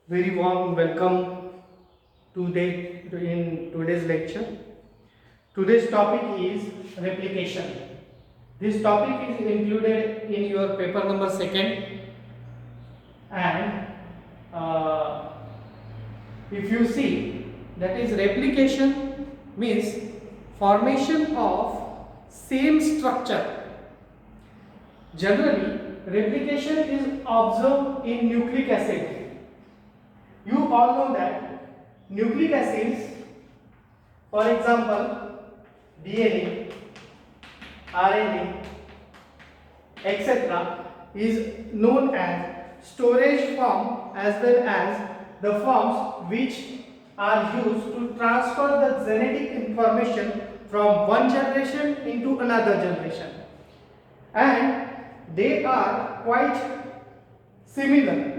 Very warm welcome in today's lecture. Today's topic is replication. This topic is included in your paper number second, and uh, if you see, that is replication means formation of same structure. Generally, replication is observed in nucleic acid. You all know that nucleic acids, for example, DNA, RNA, etc., is known as storage form as well as the forms which are used to transfer the genetic information from one generation into another generation, and they are quite similar.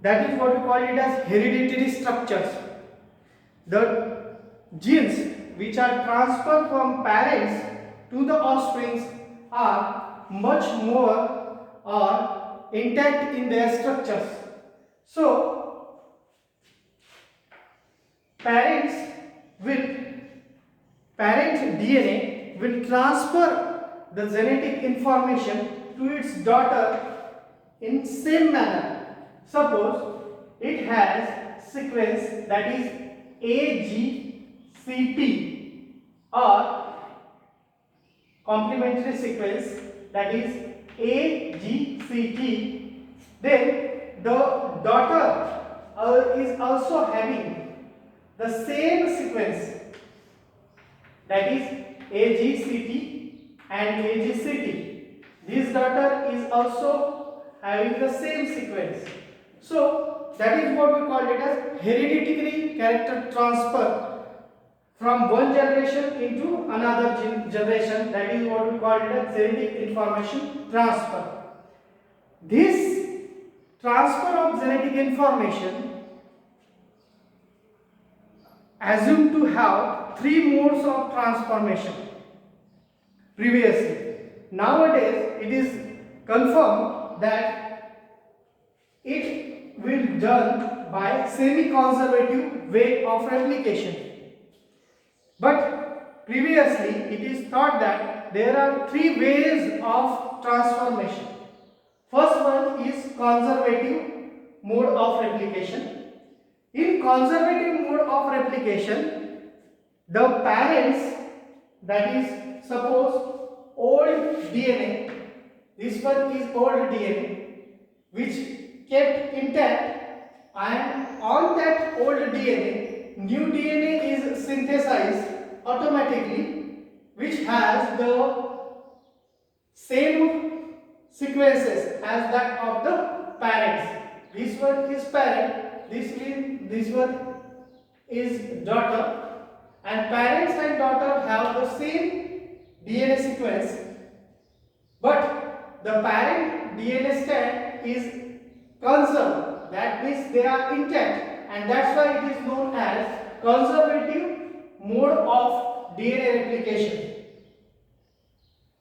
That is what we call it as hereditary structures. The genes which are transferred from parents to the offsprings are much more or intact in their structures. So, parent DNA will transfer the genetic information to its daughter in same manner. Suppose it has sequence that is AGCT or complementary sequence that is AGCT, then the daughter is also having the same sequence that is AGCT and AGCT. This daughter is also having the same sequence. So that is what we call it as hereditary character transfer from one generation into another generation. That is what we call it as genetic information transfer. This transfer of genetic information assumed to have three modes of transformation previously. Nowadays it is confirmed that it will done by semi-conservative way of replication. But previously it is thought that there are three ways of transformation. First one is conservative mode of replication. In conservative mode of replication, the parents, that is suppose old DNA, this one is old DNA which kept intact, and on that old DNA, new DNA is synthesized automatically which has the same sequences as that of the parents. This one is parent, this one is daughter, and parents and daughter have the same DNA sequence, but the parent DNA strand is conserved. That means they are intact, and that's why it is known as conservative mode of DNA replication.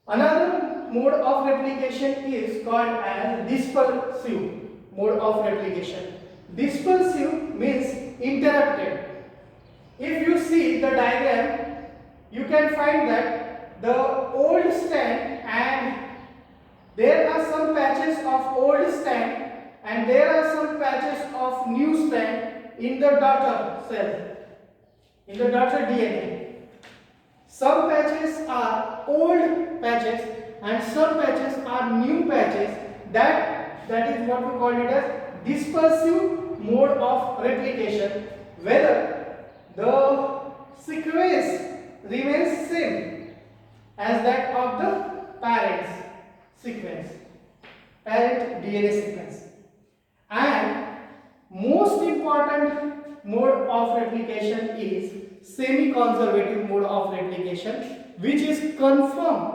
Another mode of replication is called as dispersive mode of replication. Dispersive means interrupted. If you see the diagram, you can find that the old strand, and there are some patches of old strand and there are some patches of new strand in the daughter cell, in the daughter DNA. Some patches are old patches and some patches are new patches. That is what we call it as dispersive mode of replication, whether the sequence remains same as that of the parent's sequence, parent DNA sequence. And most important mode of replication is semi-conservative mode of replication, which is confirmed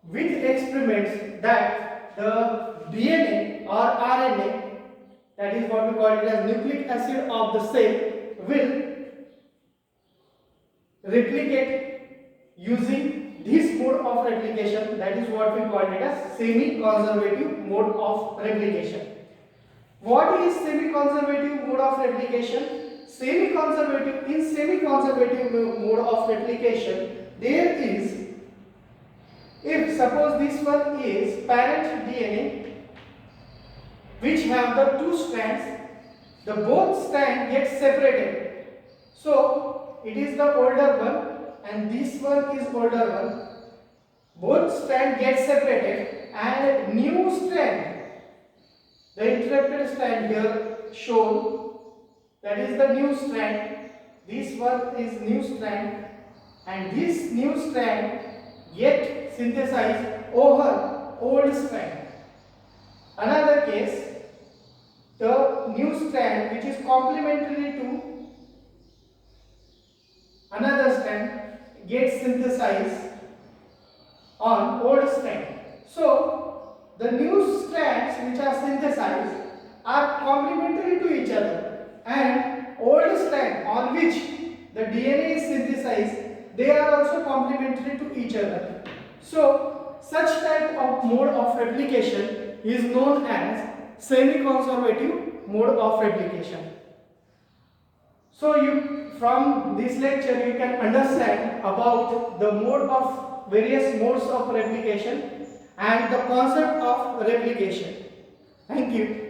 with experiments that the DNA or RNA, that is what we call it as nucleic acid of the cell, will replicate using this mode of replication. That is what we call it as semi-conservative mode of replication. What is semi-conservative mode of replication? In semi-conservative mode of replication, there is, if suppose this one is parent DNA which have the two strands, the both strand gets separated. So it is the older one and this one is older one. Both strand get separated and new strand, the interrupted strand here shown, that is the new strand. This one is new strand and this new strand get synthesized over old strand. Another case, the new strand which is complementary to another strand gets synthesized on old strand. So the new strands which are synthesized are complementary to each other, and old strand on which the DNA is synthesized, they are also complementary to each other. So such type of mode of replication is known as semi-conservative mode of replication. So from this lecture you can understand about the mode of various modes of replication and the concept of replication. Thank you.